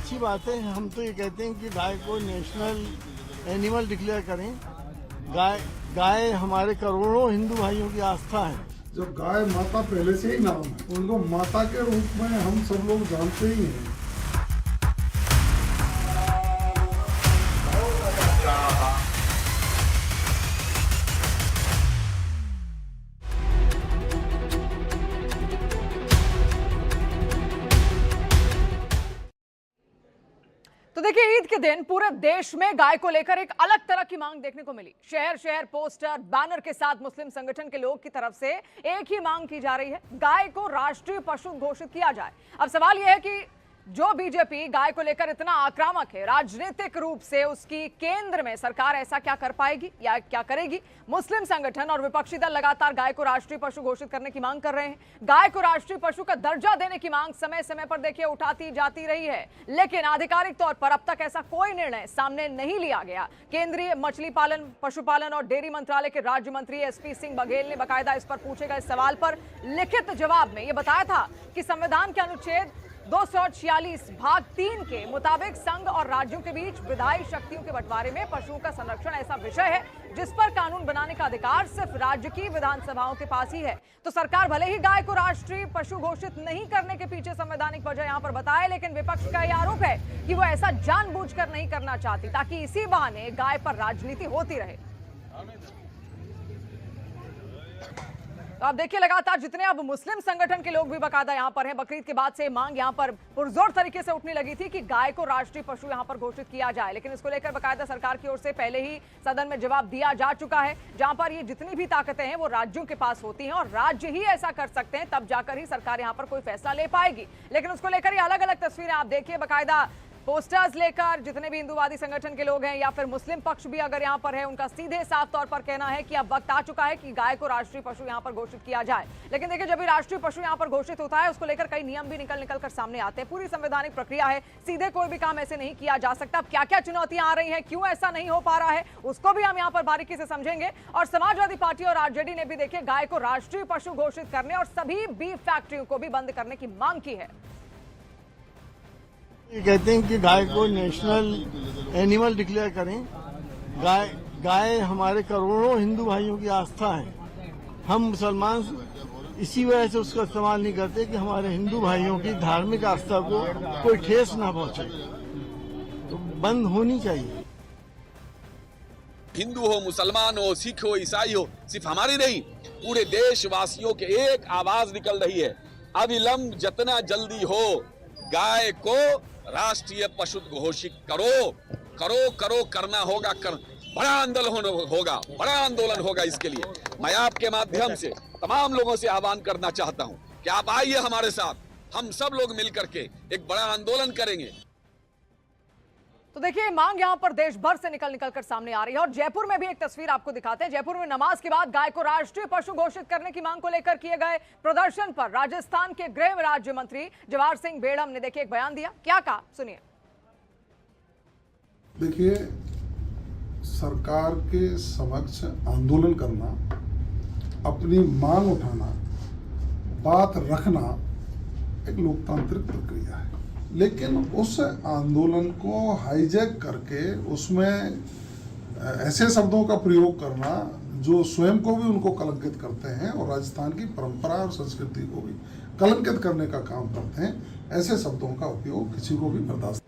अच्छी बात है। हम तो ये कहते हैं कि गाय को नेशनल एनिमल डिक्लेयर करें। गाय गाय हमारे करोड़ों हिंदू भाइयों की आस्था है। जो गाय माता पहले से ही नाम है, उनको माता के रूप में हम सब लोग जानते ही हैं। तो देखिए, ईद के दिन पूरे देश में गाय को लेकर एक अलग तरह की मांग देखने को मिली। शहर शहर पोस्टर बैनर के साथ मुस्लिम संगठन के लोग की तरफ से एक ही मांग की जा रही है, गाय को राष्ट्रीय पशु घोषित किया जाए। अब सवाल यह है कि जो बीजेपी गाय को लेकर इतना आक्रामक है, राजनीतिक रूप से उसकी केंद्र में सरकार ऐसा क्या कर पाएगी या क्या करेगी? मुस्लिम संगठन और विपक्षी दल लगातार गाय को राष्ट्रीय पशु घोषित करने की मांग कर रहे हैं। गाय को राष्ट्रीय पशु का दर्जा देने की मांग समय समय पर देखिए उठाती जाती रही है, लेकिन आधिकारिक तौर पर अब तक ऐसा कोई निर्णय सामने नहीं लिया गया। केंद्रीय मछली पालन, पशुपालन और डेयरी मंत्रालय के राज्य मंत्री एसपी सिंह बघेल ने बाकायदा इस पर पूछे गए सवाल पर लिखित जवाब में यह बताया था कि संविधान के अनुच्छेद 246 भाग 3 के मुताबिक संघ और राज्यों के बीच विधायी शक्तियों के बंटवारे में पशुओं का संरक्षण ऐसा विषय है जिस पर कानून बनाने का अधिकार सिर्फ राज्य की विधानसभाओं के पास ही है। तो सरकार भले ही गाय को राष्ट्रीय पशु घोषित नहीं करने के पीछे संवैधानिक वजह यहां पर बताए, लेकिन विपक्ष का यह आरोप है कि वो ऐसा जानबूझकर नहीं करना चाहती ताकि इसी बहाने गाय पर राजनीति होती रहे। तो आप देखिए, लगातार जितने अब मुस्लिम संगठन के लोग भी बाकायदा यहां पर हैं, बकरीद के बाद से मांग यहां पर पुरजोर तरीके से उठने लगी थी कि गाय को राष्ट्रीय पशु यहां पर घोषित किया जाए, लेकिन इसको लेकर बाकायदा सरकार की ओर से पहले ही सदन में जवाब दिया जा चुका है, जहां पर ये जितनी भी ताकतें हैं वो राज्यों के पास होती हैं और राज्य ही ऐसा कर सकते हैं, तब जाकर ही सरकार यहां पर कोई फैसला ले पाएगी। लेकिन उसको लेकर ये अलग अलग तस्वीरें आप देखिए, बाकायदा पोस्टर्स लेकर जितने भी हिंदूवादी संगठन के लोग हैं या फिर मुस्लिम पक्ष भी अगर यहां पर है, उनका सीधे साफ तौर पर कहना है कि अब वक्त आ चुका है कि गाय को राष्ट्रीय पशु यहां पर घोषित किया जाए। लेकिन देखिए, जब भी राष्ट्रीय पशु यहां पर घोषित होता है, उसको लेकर कई नियम भी निकल कर सामने आते हैं। पूरी संवैधानिक प्रक्रिया है, सीधे कोई भी काम ऐसे नहीं किया जा सकता। क्या क्या चुनौतियां आ रही हैं, क्यों ऐसा नहीं हो पा रहा है, उसको भी हम यहाँ पर बारीकी से समझेंगे। और समाजवादी पार्टी और आरजेडी ने भी देखिए गाय को राष्ट्रीय पशु घोषित करने और सभी बीफ फैक्ट्रियों को भी बंद करने की मांग की है। ये कहते हैं कि गाय को नेशनल एनिमल डिक्लेयर करें। गाय हमारे करोड़ों हिंदू भाइयों की आस्था है। हम मुसलमान इसी वजह से उसका इस्तेमाल नहीं करते कि हमारे हिंदू भाइयों की धार्मिक आस्था को कोई ठेस ना पहुंचे, तो बंद होनी चाहिए। हिंदू हो, मुसलमान हो, सिख हो, ईसाई हो, सिर्फ हमारी नहीं, पूरे देशवासियों के एक आवाज निकल रही है, अविलंब जितना जल्दी हो गाय को राष्ट्रीय पशु घोषित करो, करो करो, करना होगा, बड़ा आंदोलन होगा इसके लिए। मैं आपके माध्यम से तमाम लोगों से आह्वान करना चाहता हूं कि आप आइए हमारे साथ, हम सब लोग मिलकर के एक बड़ा आंदोलन करेंगे। तो देखिए, मांग यहां पर देश भर से निकल कर सामने आ रही है और जयपुर में भी एक तस्वीर आपको दिखाते हैं। जयपुर में नमाज के बाद गाय को राष्ट्रीय पशु घोषित करने की मांग को लेकर किए गए प्रदर्शन पर राजस्थान के गृह राज्य मंत्री जवाहर सिंह बेड़म ने देखिए एक बयान दिया। क्या कहा, सुनिए। देखिए, सरकार के समक्ष आंदोलन करना, अपनी मांग उठाना, बात रखना एक लोकतांत्रिक प्रक्रिया है, लेकिन उस आंदोलन को हाईजैक करके उसमें ऐसे शब्दों का प्रयोग करना जो स्वयं को भी उनको कलंकित करते हैं और राजस्थान की परंपरा और संस्कृति को भी कलंकित करने का काम करते हैं, ऐसे शब्दों का उपयोग किसी को भी बर्दाश्त।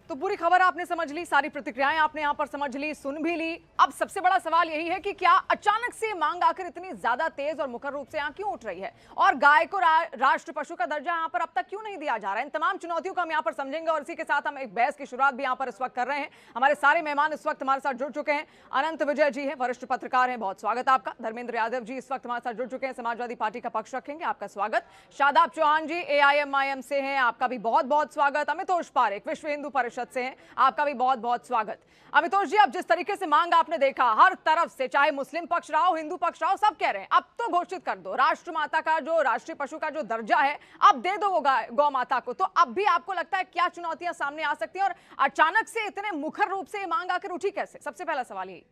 तो पूरी खबर आपने समझ ली, सारी प्रतिक्रियाएं आपने यहां पर समझ ली, सुन भी ली। अब सबसे बड़ा सवाल यही है कि क्या अचानक से मांग आकर इतनी ज्यादा तेज और मुखर रूप से यहां क्यों उठ रही है और गाय को राष्ट्र पशु का दर्जा यहां पर अब तक क्यों नहीं दिया जा रहा है? इन तमाम चुनौतियों को हम यहां पर समझेंगे और इसी के साथ हम एक बहस की शुरुआत भी यहां पर इस वक्त कर रहे हैं। हमारे सारे मेहमान इस वक्त हमारे साथ जुड़ चुके हैं। अनंत विजय जी हैं, वरिष्ठ पत्रकार हैं, बहुत स्वागत आपका। धर्मेंद्र यादव जी इस वक्त हमारे साथ जुड़ चुके हैं, समाजवादी पार्टी का पक्ष रखेंगे, आपका स्वागत। शादाब चौहान जी AIMIM से हैं, आपका भी बहुत बहुत स्वागत। अमितोष पारेख विश्व हिंदू परिषद से हैं, आपका भी बहुत बहुत स्वागत। अमितोष जी, अब जिस तरीके से मांग आपने देखा, हर तरफ से, चाहे मुस्लिम पक्ष रहा हो, हिंदू पक्ष रहा हो, सब कह रहे हैं अब तो घोषित कर दो राष्ट्र माता का, जो राष्ट्रीय पशु का जो दर्जा है अब दे दो वो गौ माता को। तो अब भी आपको लगता है क्या चुनौतियां सामने आ सकती हैं और अचानक से इतने मुखर रूप से ये मांग आकर उठी कैसे? सबसे पहला सवाल यही।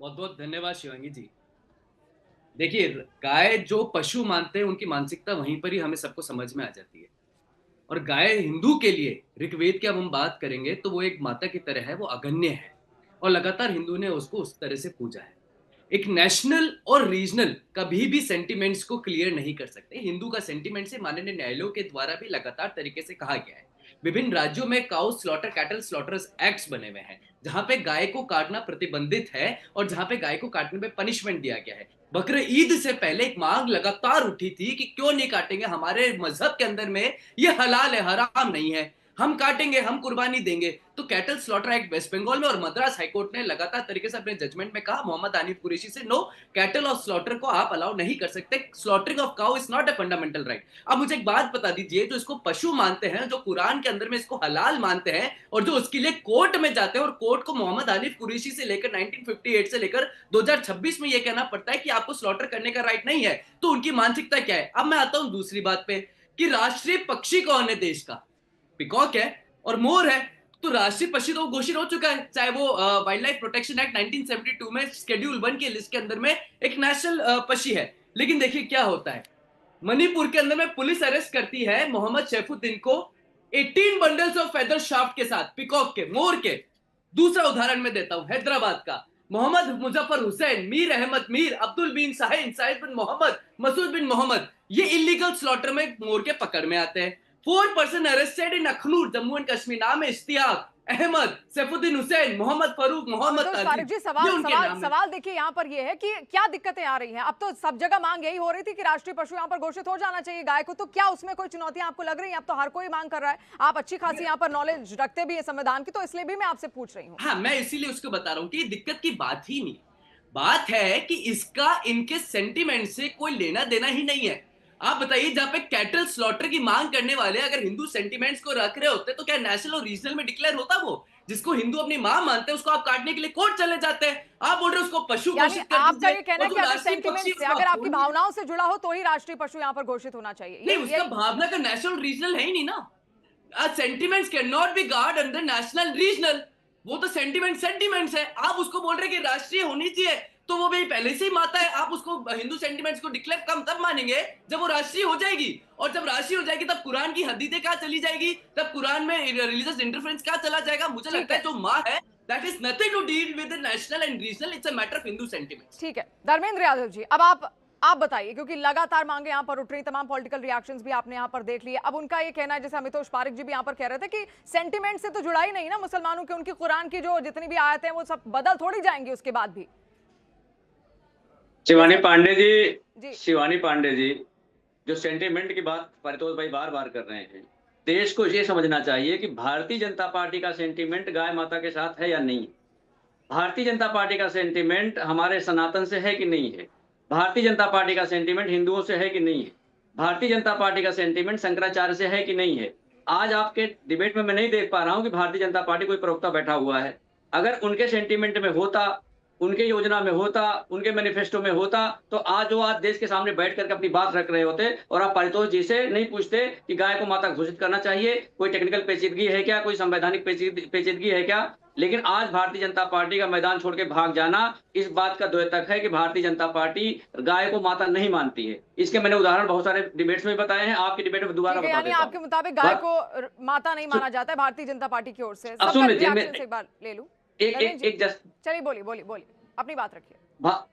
बहुत बहुत धन्यवाद शिवांगी जी। देखिए, गाय जो पशु मानते हैं उनकी मानसिकता वहीं पर ही हमें सबको समझ में आ जाती है। और गाय हिंदू के लिए ऋग्वेद की अब हम बात करेंगे तो वो एक माता की तरह है, वो अगण्य है और लगातार हिंदू ने उसको उस तरह से पूजा है। एक नेशनल और रीजनल कभी भी सेंटिमेंट्स को क्लियर नहीं कर सकते। हिंदू का सेंटिमेंट से माननीय न्यायालयों के द्वारा भी लगातार तरीके से कहा गया है। विभिन्न राज्यों में काउ स्लॉटर कैटल स्लॉटर्स एक्ट्स बने हुए हैं जहां पे गाय को काटना प्रतिबंधित है और जहां पे गाय को काटने पे पनिशमेंट दिया गया है। बकरे ईद से पहले एक मांग लगातार उठी थी कि क्यों नहीं काटेंगे, हमारे मजहब के अंदर में ये हलाल है, हराम नहीं है, हम काटेंगे, हम कुर्बानी देंगे। तो cattle slaughter act West Bengal में और मद्रास हाईकोर्ट ने लगातार तरीके से अपने जजमेंट में कहा मोहम्मद हनीफ कुरैशी से, नो, कैटल और स्लॉटर को आप अलाउ नहीं कर सकते। Slaughtering of cow is not a fundamental right. अब मुझे एक बात बता दीजिए, जो इसको पशु मानते हैं, जो कुरान के अंदर में इसको हलाल मानते हैं और जो उसके लिए कोर्ट में जाते हैं और कोर्ट को मोहम्मद हनीफ कुरैशी से लेकर 1958 से लेकर 2026 में यह कहना पड़ता है कि आपको स्लॉटर करने का राइट नहीं है, तो उनकी मानसिकता क्या है। अब मैं आता हूं दूसरी बात पे कि राष्ट्रीय पक्षी कौन है देश का, पिकॉक है और मोर है। तो राष्ट्रीय पक्षी तो घोषित हो चुका है, चाहे वो वाइल्ड लाइफ प्रोटेक्शन एक्ट 1972 में शेड्यूल 1 की लिस्ट के अंदर में एक नेशनल पक्षी है। लेकिन देखिए क्या होता है, मणिपुर के अंदर में पुलिस अरेस्ट करती है मोहम्मद शैफुद्दीन को 18 बंडल्स ऑफ फेदर शाफ्ट के साथ, पिकॉक के, मोर के। दूसरा उदाहरण मैं देता हूं हैदराबाद का, मोहम्मद मुजफ्फर हुसैन, मीर अहमद मीर, अब्दुल बिन साहिन, साहिद बिन मोहम्मद, मसूद बिन मोहम्मद, ये इलीगल स्लॉटर में मोर के पकड़ में आते हैं। 4 person arrested in Akhnoor Jammu and Kashmir, नाम है इश्तियाक अहमद, सैफुद्दीन हुसैन, मोहम्मद फारूक, मोहम्मद तो फारूक जी, सवाल देखिए यहाँ पर ये है कि क्या दिक्कतें आ रही हैं। अब तो सब जगह मांग यही हो रही थी कि राष्ट्रीय पशु यहाँ पर घोषित हो जाना चाहिए गाय को, तो क्या उसमें कोई चुनौतियां आपको लग रही हैं? अब तो हर कोई मांग कर रहा है, आप अच्छी खासी यहाँ पर नॉलेज रखते भी है संविधान की, तो इसलिए भी मैं आपसे पूछ रही हूँ। हाँ, मैं इसीलिए उसको बता रहा हूँ कि दिक्कत की बात ही नहीं, बात है कि इसका इनके सेंटिमेंट से कोई लेना देना ही नहीं है। आप बताइए, जहां पे कैटल स्लॉटर की मांग करने वाले अगर हिंदू सेंटिमेंट्स को रख रहे होते तो क्या नेशनल और रीजनल में डिक्लेयर होता? वो जिसको हिंदू अपनी मां मानते हैं उसको आप काटने के लिए कोर्ट चले जाते हैं, आप बोल रहे हो उसको पशु घोषित कर आपका दीजिए। ये कहना है कि अगर सेंटिमेंट से, अगर आपकी भावनाओं से जुड़ा हो तो ही राष्ट्रीय पशु यहाँ पर घोषित होना चाहिए। नहीं, उसका भावना का नेशनल रीजनल है ही नहीं ना। Sentiments can not be guard under national regional, वो तो सेंटिमेंट्स है। आप उसको बोल रहे कि राष्ट्रीय होनी चाहिए, तो वो भी पहले से ही माता है। आप उसको हिंदू सेंटिमेंट्स को डिक्लेयर कम तब मानेंगे जब वो राष्ट्रीय हो जाएगी, और जब राष्ट्रीय हो जाएगी तब कुरान की हदीदें कहाँ चली जाएगी, तब कुरान में रिलीजियस इंटरफेरेंस कहाँ चला जाएगा। मुझे लगता है जो माँ है, that is nothing to deal with the national and regional, it's a matter of Hindu sentiments। ठीक है धर्मेंद्र यादव जी, अब आप बताइए, क्योंकि लगातार मांगे यहाँ पर उठ रही, तमाम पॉलिटिकल रिएक्शंस भी आपने यहाँ पर देख लिए। अब उनका ये कहना है, जैसे अमितोष पारिक जी भी यहाँ पर कह रहे थे कि सेंटिमेंट से तो जुड़ा ही नहीं ना मुसलमानों के, उनकी कुरान की जो जितनी भी आयतें हैं वो सब बदल थोड़ी जाएंगी उसके बाद भी। शिवानी पांडे जी जो सेंटिमेंट की बात परितोष भाई बार बार कर रहे हैं, देश को ये समझना चाहिए कि भारतीय जनता पार्टी का सेंटिमेंट गाय माता के साथ है या नहीं। भारतीय जनता पार्टी का सेंटिमेंट हमारे सनातन से है कि नहीं है। भारतीय जनता पार्टी का सेंटिमेंट हिंदुओं से है कि नहीं है। भारतीय जनता पार्टी का सेंटिमेंट शंकराचार्य से है कि नहीं है। आज आपके डिबेट में मैं नहीं देख पा रहा हूं कि भारतीय जनता पार्टी कोई प्रवक्ता बैठा हुआ है। अगर उनके सेंटिमेंट में होता, उनके योजना में होता, उनके मैनिफेस्टो में होता, तो आज देश के सामने बैठ करके अपनी बात रख रहे होते और आप परितोष जी से नहीं पूछते कि गाय को माता घोषित करना चाहिए, कोई टेक्निकल पेचीदगी है क्या, कोई संवैधानिक पेचीदगी है क्या। लेकिन आज भारतीय जनता पार्टी का मैदान छोड़ के भाग जाना इस बात का द्योतक है कि भारतीय जनता पार्टी गाय को माता नहीं मानती है। इसके मैंने उदाहरण बहुत सारे डिबेट्स में बताए हैं, आपकी डिबेट में दोबारा बता देता हूं। आपके मुताबिक गाय को माता नहीं माना जाता है भारतीय जनता पार्टी की ओर से। एक बार ले लूं, चलिए बोलिए अपनी बात रखिए।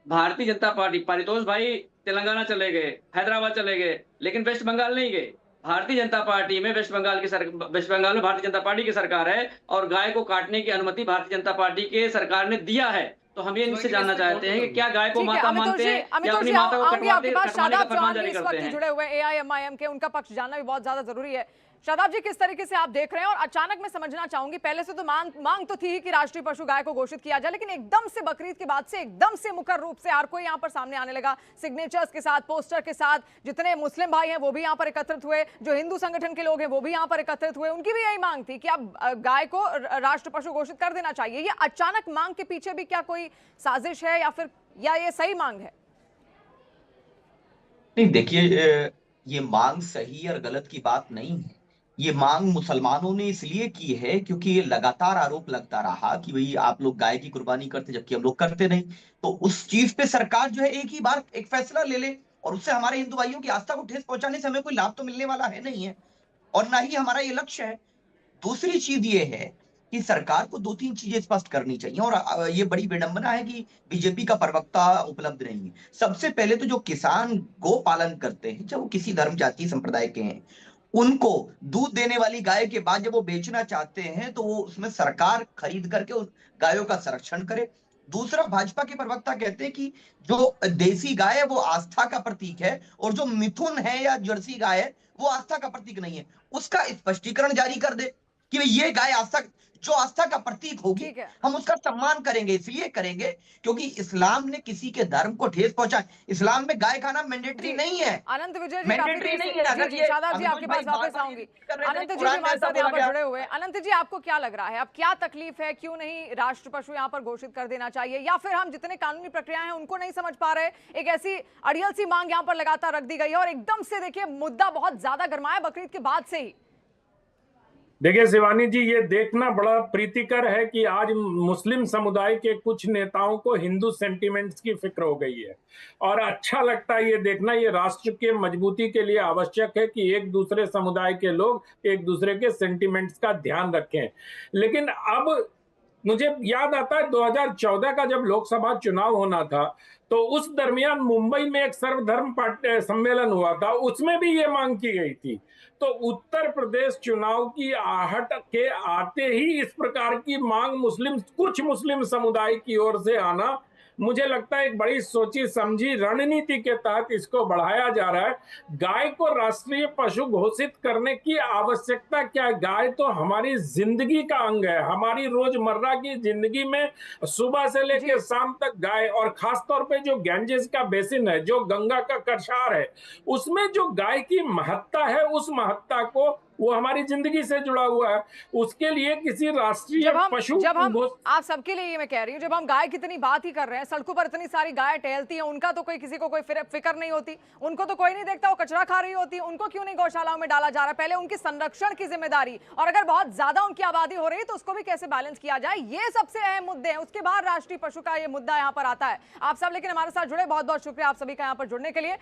भारतीय जनता पार्टी, परितोष भाई तेलंगाना चले गए, हैदराबाद चले गए, लेकिन वेस्ट बंगाल नहीं गए। भारतीय जनता पार्टी में वेस्ट बंगाल में भारतीय जनता पार्टी की सरकार है और गाय को काटने की अनुमति भारतीय जनता पार्टी के सरकार ने दिया है। तो हम ये इनसे जानना चाहते हैं कि क्या गाय को माता मानते हैं या अपनी माता को कटवाने का फरमान जारी करते हैं। जुड़े हुए AIMIM के, उनका पक्ष जानना भी बहुत ज्यादा जरूरी है। शादाब जी, किस तरीके से आप देख रहे हैं? और अचानक मैं समझना चाहूंगी, पहले से तो मांग तो थी ही कि राष्ट्रीय पशु गाय को घोषित किया जाए, लेकिन एकदम से बकरीद के बाद से एकदम से मुखर रूप से हर कोई यहाँ पर सामने आने लगा, सिग्नेचर्स के साथ, पोस्टर के साथ। जितने मुस्लिम भाई हैं वो भी यहाँ पर एकत्रित हुए, जो हिंदू संगठन के लोग हैं वो भी यहाँ पर एकत्रित हुए। उनकी भी यही मांग थी कि अब गाय को राष्ट्र पशु घोषित कर देना चाहिए। ये अचानक मांग के पीछे भी क्या कोई साजिश है या ये सही मांग है? नहीं, देखिए, ये मांग सही और गलत की बात नहीं है। ये मांग मुसलमानों ने इसलिए की है क्योंकि ये लगातार आरोप लगता रहा कि भाई आप लोग गाय की कुर्बानी करते जबकि हम लोग करते नहीं। तो उस चीज पे सरकार जो है एक ही बार एक फैसला ले ले और उससे हमारे हिंदू भाइयों की आस्था को ठेस पहुंचाने से हमें कोई लाभ तो मिलने वाला है नहीं है। और ना ही हमारा ये लक्ष्य है। दूसरी चीज ये है कि सरकार को 2-3 चीजें स्पष्ट करनी चाहिए, और ये बड़ी विडंबना है कि बीजेपी का प्रवक्ता उपलब्ध नहीं है। सबसे पहले तो जो किसान गो पालन करते हैं, चाहे वो किसी धर्म जाति संप्रदाय के हैं, उनको दूध देने वाली गाय के बाद जब वो बेचना चाहते हैं तो वो उसमें सरकार खरीद करके उन गायों का संरक्षण करे। दूसरा, भाजपा के प्रवक्ता कहते हैं कि जो देसी गाय है वो आस्था का प्रतीक है, और जो मिथुन है या जर्सी गाय है वो आस्था का प्रतीक नहीं है। उसका स्पष्टीकरण जारी कर दे कि भाई ये गाय आस्था, जो आस्था का प्रतीक होगी ठीक है। हम उसका सम्मान करेंगे। इसलिए करेंगे क्योंकि इस्लाम ने किसी के धर्म को ठेस पहुंचा। इस्लाम में गाय खाना मैंडेटरी नहीं है, अनंत विजय जी काफी मैंडेटरी देर नहीं से है। अगर जी, ये शादाब जी आपके पास वापस आऊंगी। अनंत जी भी हमारे साथ यहाँ पर जुड़े हुए हैं। अनंत जी, आपको क्या लग रहा है, अब क्या तकलीफ है, क्यों नहीं राष्ट्र पशु यहाँ पर घोषित कर देना चाहिए, या फिर हम जितने कानूनी प्रक्रियाएं हैं उनको नहीं समझ पा रहे? एक ऐसी अड़ियल सी मांग यहाँ पर लगातार रख दी गई है और एकदम से देखिए मुद्दा बहुत ज्यादा गर्माया बकरीद के बाद से ही। देखिए शिवानी जी, ये देखना बड़ा प्रीतिकर है कि आज मुस्लिम समुदाय के कुछ नेताओं को हिंदू सेंटिमेंट्स की फिक्र हो गई है, और अच्छा लगता है ये देखना। ये राष्ट्र के मजबूती के लिए आवश्यक है कि एक दूसरे समुदाय के लोग एक दूसरे के सेंटिमेंट्स का ध्यान रखें। लेकिन अब मुझे याद आता है 2014 का जब लोकसभा चुनाव होना था, तो उस दरमियान मुंबई में एक सर्वधर्म सम्मेलन हुआ था, उसमें भी ये मांग की गई थी। तो उत्तर प्रदेश चुनाव की आहट के आते ही इस प्रकार की मांग कुछ मुस्लिम समुदाय की ओर से आना, मुझे लगता है एक बड़ी सोची समझी रणनीति के तहत इसको बढ़ाया जा रहा है। गाय को राष्ट्रीय पशु घोषित करने की आवश्यकता क्या है? गाय तो हमारी जिंदगी का अंग है, हमारी रोजमर्रा की जिंदगी में सुबह से लेकर शाम तक गाय, और खासतौर पे जो गैंजेस का बेसिन है, जो गंगा का कछार है, उसमें जो गाय की महत्ता है, उस महत्ता को वो हमारी जिंदगी से जुड़ा हुआ है। उसके लिए किसी राष्ट्रीय पशु जब हम आप सबके लिए ये मैं कह रही हूँ, जब हम गाय की इतनी बात ही कर रहे हैं, सड़कों पर इतनी सारी गाय टहलती हैं, उनका तो कोई किसी को कोई फिक्र नहीं होती, उनको तो कोई नहीं देखता, वो कचरा खा रही होती है, उनको क्यों नहीं गौशालाओं में डाला जा रहा? पहले उनके संरक्षण की जिम्मेदारी, और अगर बहुत ज्यादा उनकी आबादी हो रही है तो उसको भी कैसे बैलेंस किया जाए, ये सबसे अहम मुद्दे हैं। उसके बाद राष्ट्रीय पशु का ये मुद्दा यहाँ पर आता है। आप सब लेकिन हमारे साथ जुड़े, बहुत बहुत शुक्रिया आप सभी का यहाँ पर जुड़ने के लिए।